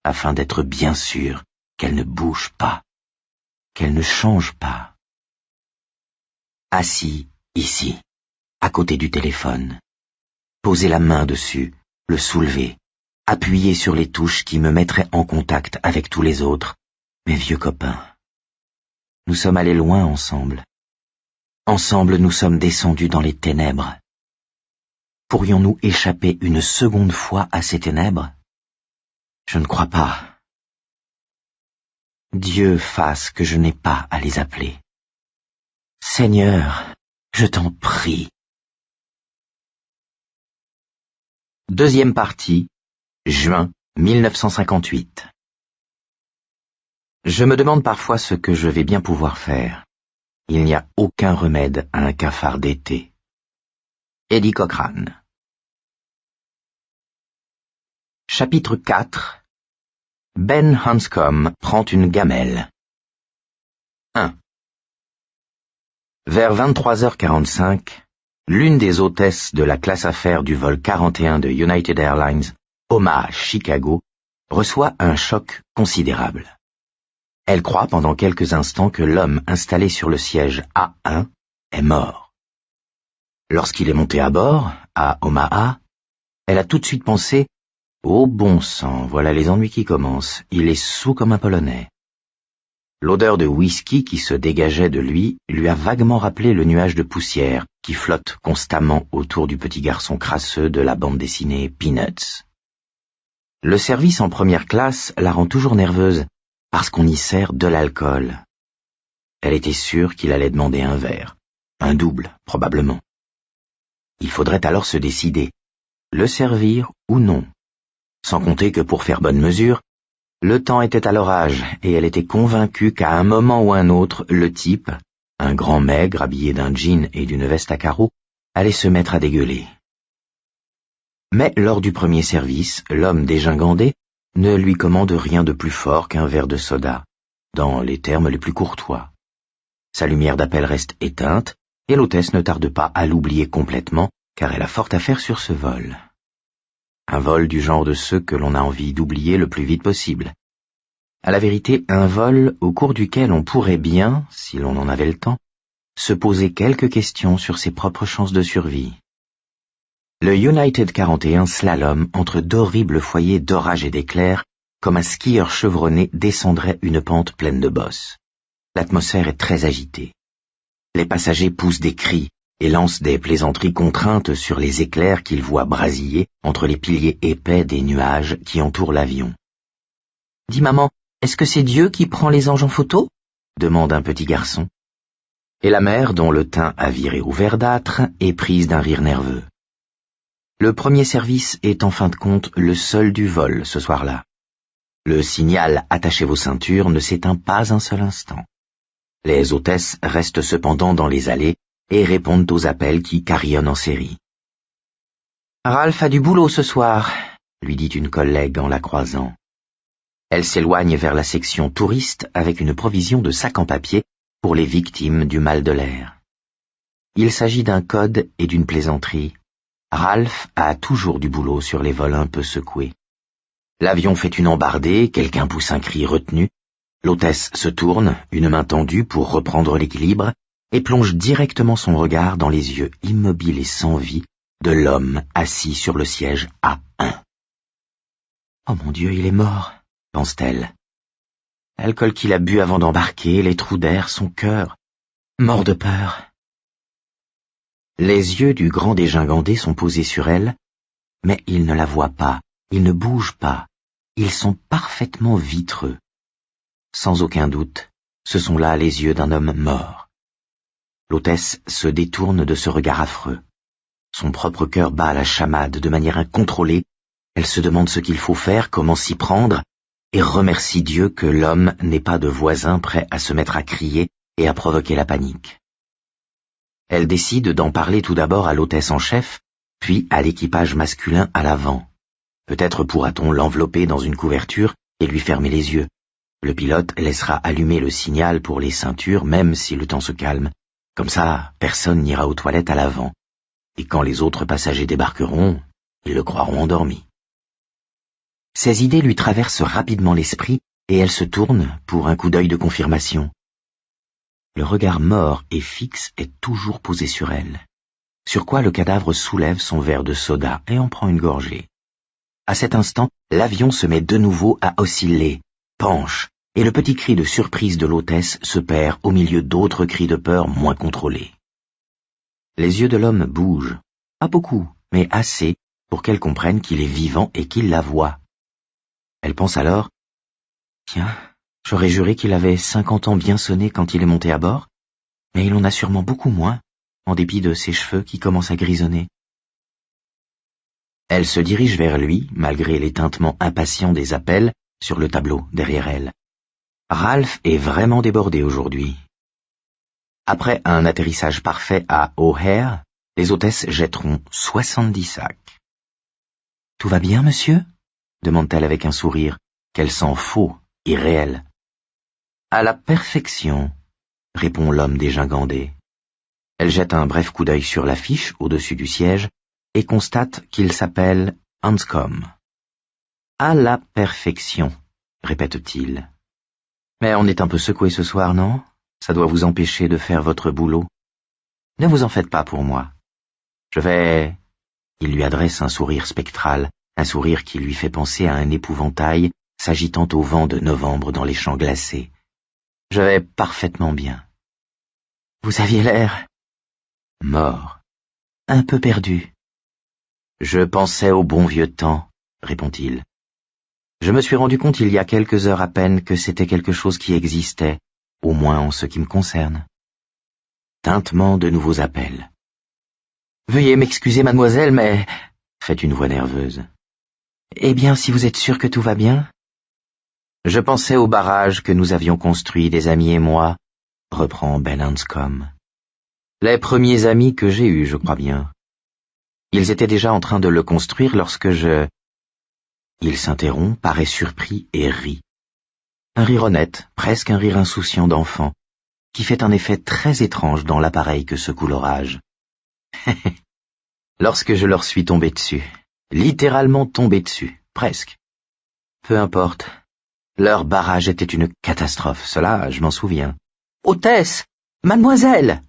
afin d'être bien sûr qu'elles ne bougent pas, qu'elles ne changent pas. Assis, ici, à côté du téléphone, poser la main dessus, le soulever, appuyer sur les touches qui me mettraient en contact avec tous les autres, mes vieux copains. Nous sommes allés loin ensemble. Ensemble, nous sommes descendus dans les ténèbres. Pourrions-nous échapper une seconde fois à ces ténèbres? Je ne crois pas. Dieu fasse que je n'ai pas à les appeler. Seigneur, je t'en prie. Deuxième partie, juin 1958. Je me demande parfois ce que je vais bien pouvoir faire. Il n'y a aucun remède à un cafard d'été. Eddie Cochrane. Chapitre 4. Ben Hanscom prend une gamelle. 1. Vers 23h45, l'une des hôtesses de la classe affaires du vol 41 de United Airlines, Omaha, Chicago, reçoit un choc considérable. Elle croit pendant quelques instants que l'homme installé sur le siège A1 est mort. Lorsqu'il est monté à bord, à Omaha, elle a tout de suite pensé « Oh bon sang, voilà les ennuis qui commencent, il est saoul comme un Polonais ». L'odeur de whisky qui se dégageait de lui a vaguement rappelé le nuage de poussière qui flotte constamment autour du petit garçon crasseux de la bande dessinée Peanuts. Le service en première classe la rend toujours nerveuse parce qu'on y sert de l'alcool. Elle était sûre qu'il allait demander un verre, un double probablement. Il faudrait alors se décider, le servir ou non. Sans compter que pour faire bonne mesure, le temps était à l'orage et elle était convaincue qu'à un moment ou un autre, le type, un grand maigre habillé d'un jean et d'une veste à carreaux, allait se mettre à dégueuler. Mais lors du premier service, l'homme dégingandé ne lui commande rien de plus fort qu'un verre de soda, dans les termes les plus courtois. Sa lumière d'appel reste éteinte et l'hôtesse ne tarde pas à l'oublier complètement car elle a fort à faire sur ce vol. Un vol du genre de ceux que l'on a envie d'oublier le plus vite possible. À la vérité, un vol au cours duquel on pourrait bien, si l'on en avait le temps, se poser quelques questions sur ses propres chances de survie. Le United 41 slalom entre d'horribles foyers d'orage et d'éclairs, comme un skieur chevronné descendrait une pente pleine de bosses. L'atmosphère est très agitée. Les passagers poussent des cris et lancent des plaisanteries contraintes sur les éclairs qu'ils voient brasiller entre les piliers épais des nuages qui entourent l'avion. « Dis maman, est-ce que c'est Dieu qui prend les anges en photo ?» demande un petit garçon. Et la mère, dont le teint a viré au verdâtre, est prise d'un rire nerveux. Le premier service est en fin de compte le seul du vol ce soir-là. Le signal « Attachez vos ceintures » ne s'éteint pas un seul instant. Les hôtesses restent cependant dans les allées et répondent aux appels qui carillonnent en série. « Ralph a du boulot ce soir », lui dit une collègue en la croisant. Elle s'éloigne vers la section touristes avec une provision de sacs en papier pour les victimes du mal de l'air. Il s'agit d'un code et d'une plaisanterie. Ralph a toujours du boulot sur les vols un peu secoués. L'avion fait une embardée, quelqu'un pousse un cri retenu. L'hôtesse se tourne, une main tendue pour reprendre l'équilibre, et plonge directement son regard dans les yeux immobiles et sans vie de l'homme assis sur le siège A1. « Oh mon Dieu, il est mort !» pense-t-elle. L'alcool qu'il a bu avant d'embarquer, les trous d'air, son cœur, mort de peur. Les yeux du grand dégingandé sont posés sur elle, mais il ne la voit pas, ils ne bougent pas, ils sont parfaitement vitreux. Sans aucun doute, ce sont là les yeux d'un homme mort. L'hôtesse se détourne de ce regard affreux. Son propre cœur bat à la chamade de manière incontrôlée, elle se demande ce qu'il faut faire, comment s'y prendre, et remercie Dieu que l'homme n'ait pas de voisin prêt à se mettre à crier et à provoquer la panique. Elle décide d'en parler tout d'abord à l'hôtesse en chef, puis à l'équipage masculin à l'avant. Peut-être pourra-t-on l'envelopper dans une couverture et lui fermer les yeux. Le pilote laissera allumer le signal pour les ceintures même si le temps se calme. Comme ça, personne n'ira aux toilettes à l'avant. Et quand les autres passagers débarqueront, ils le croiront endormi. Ces idées lui traversent rapidement l'esprit et elle se tourne pour un coup d'œil de confirmation. Le regard mort et fixe est toujours posé sur elle, sur quoi le cadavre soulève son verre de soda et en prend une gorgée. À cet instant, l'avion se met de nouveau à osciller, penche, et le petit cri de surprise de l'hôtesse se perd au milieu d'autres cris de peur moins contrôlés. Les yeux de l'homme bougent, pas beaucoup, mais assez pour qu'elle comprenne qu'il est vivant et qu'il la voit. Elle pense alors, « Tiens, j'aurais juré qu'il avait 50 ans bien sonnés quand il est monté à bord, mais il en a sûrement beaucoup moins, en dépit de ses cheveux qui commencent à grisonner. » Elle se dirige vers lui, malgré les tintements impatients des appels sur le tableau derrière elle. Ralph est vraiment débordé aujourd'hui. Après un atterrissage parfait à O'Hare, les hôtesses jetteront 70 sacs. « Tout va bien, monsieur ?» demande-t-elle avec un sourire, qu'elle sent faux et réel. « À la perfection, » répond l'homme dégingandé. Elle jette un bref coup d'œil sur l'affiche au-dessus du siège et constate qu'il s'appelle Anscombe. « À la perfection, » répète-t-il. « Mais on est un peu secoué ce soir, non ? Ça doit vous empêcher de faire votre boulot. Ne vous en faites pas pour moi. Je vais... » Il lui adresse un sourire spectral, un sourire qui lui fait penser à un épouvantail s'agitant au vent de novembre dans les champs glacés. « Je vais parfaitement bien. » « Vous aviez l'air... mort, un peu perdu. »« Je pensais au bon vieux temps, » répond-il. « Je me suis rendu compte il y a quelques heures à peine que c'était quelque chose qui existait, au moins en ce qui me concerne. » Tintement de nouveaux appels. « Veuillez m'excuser, mademoiselle, mais... » fait une voix nerveuse. « Eh bien, si vous êtes sûre que tout va bien ?» « Je pensais au barrage que nous avions construit, des amis et moi, » reprend Ben Anscombe. « Les premiers amis que j'ai eus, je crois bien. Ils étaient déjà en train de le construire lorsque je... » Il s'interrompt, paraît surpris et rit. Un rire honnête, presque un rire insouciant d'enfant, qui fait un effet très étrange dans l'appareil que secoue l'orage. Lorsque je leur suis tombé dessus, littéralement tombé dessus, presque. Peu importe. Leur barrage était une catastrophe, cela, je m'en souviens. « Hôtesse! Mademoiselle !»«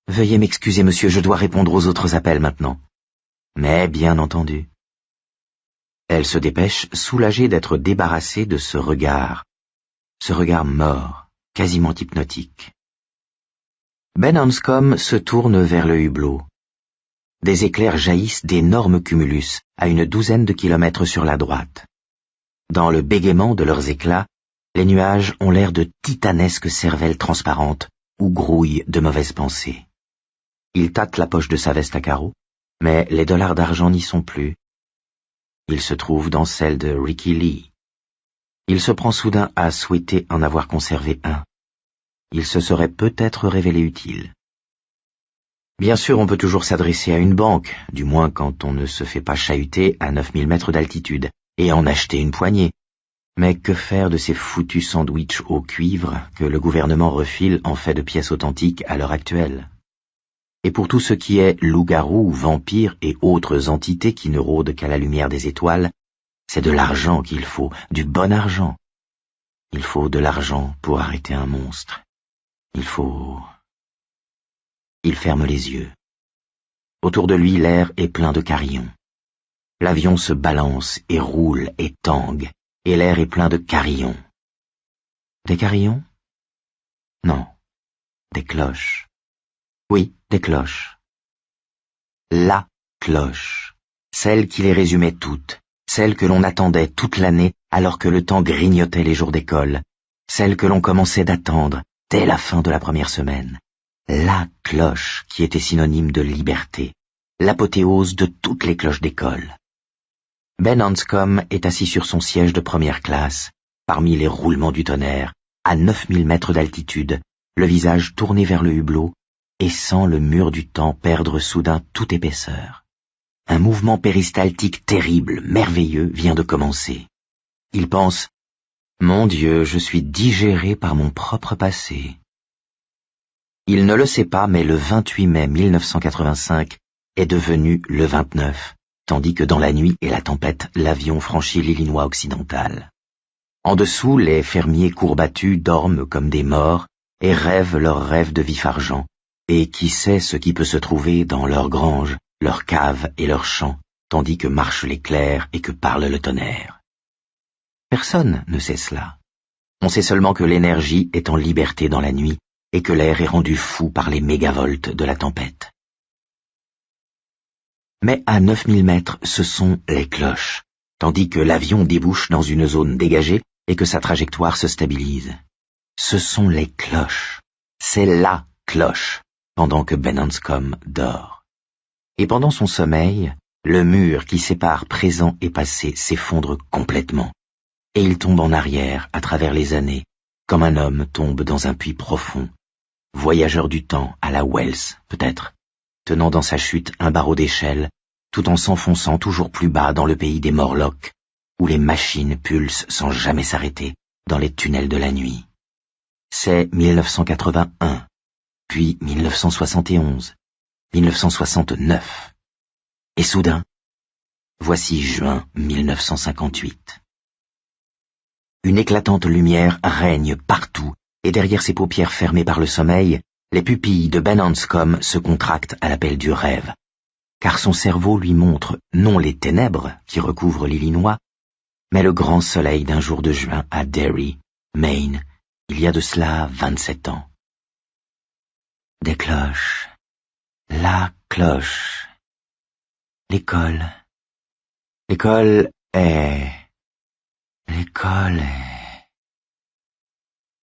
Veuillez m'excuser, monsieur, je dois répondre aux autres appels maintenant. » Mais bien entendu. Elle se dépêche, soulagée d'être débarrassée de ce regard mort, quasiment hypnotique. Ben Hanscom se tourne vers le hublot. Des éclairs jaillissent d'énormes cumulus à une douzaine de kilomètres sur la droite. Dans le bégaiement de leurs éclats, les nuages ont l'air de titanesques cervelles transparentes où grouillent de mauvaises pensées. Il tâte la poche de sa veste à carreaux, mais les dollars d'argent n'y sont plus. Ils se trouvent dans celle de Ricky Lee. Il se prend soudain à souhaiter en avoir conservé un. Il se serait peut-être révélé utile. Bien sûr, on peut toujours s'adresser à une banque, du moins quand on ne se fait pas chahuter à 9000 mètres d'altitude, et en acheter une poignée. Mais que faire de ces foutus sandwichs au cuivre que le gouvernement refile en fait de pièces authentiques à l'heure actuelle? Et pour tout ce qui est loup-garou, vampires et autres entités qui ne rôdent qu'à la lumière des étoiles, c'est de l'argent qu'il faut, du bon argent. Il faut de l'argent pour arrêter un monstre. Il faut... Il ferme les yeux. Autour de lui, l'air est plein de carillons. L'avion se balance et roule et tangue, et l'air est plein de carillons. Des carillons? Non, des cloches. Oui, des cloches. La cloche, celle qui les résumait toutes, celle que l'on attendait toute l'année alors que le temps grignotait les jours d'école, celle que l'on commençait d'attendre dès la fin de la première semaine. La cloche qui était synonyme de liberté, l'apothéose de toutes les cloches d'école. Ben Hanscom est assis sur son siège de première classe, parmi les roulements du tonnerre, à 9000 mètres d'altitude, le visage tourné vers le hublot, et sent le mur du temps perdre soudain toute épaisseur. Un mouvement péristaltique terrible, merveilleux, vient de commencer. Il pense « Mon Dieu, je suis digéré par mon propre passé ». Il ne le sait pas, mais le 28 mai 1985 est devenu le 29, tandis que dans la nuit et la tempête, l'avion franchit l'Illinois occidental. En dessous, les fermiers courbatus dorment comme des morts et rêvent leurs rêves de vif-argent, et qui sait ce qui peut se trouver dans leurs granges, leurs caves et leurs champs, tandis que marchent les clercs et que parle le tonnerre. Personne ne sait cela. On sait seulement que l'énergie est en liberté dans la nuit, et que l'air est rendu fou par les mégavolts de la tempête. Mais à 9000 mètres, ce sont les cloches, tandis que l'avion débouche dans une zone dégagée et que sa trajectoire se stabilise. Ce sont les cloches. C'est la cloche, pendant que Ben Hanscom dort. Et pendant son sommeil, le mur qui sépare présent et passé s'effondre complètement, et il tombe en arrière à travers les années, comme un homme tombe dans un puits profond. Voyageur du temps à la Wells, peut-être, tenant dans sa chute un barreau d'échelle, tout en s'enfonçant toujours plus bas dans le pays des Morlocks, où les machines pulsent sans jamais s'arrêter dans les tunnels de la nuit. C'est 1981, puis 1971, 1969. Et soudain, voici juin 1958. Une éclatante lumière règne partout, et derrière ses paupières fermées par le sommeil, les pupilles de Ben Hanscom se contractent à l'appel du rêve, car son cerveau lui montre non les ténèbres qui recouvrent l'Illinois, mais le grand soleil d'un jour de juin à Derry, Maine, il y a de cela 27 ans. Des cloches, la cloche, l'école est... L'école est...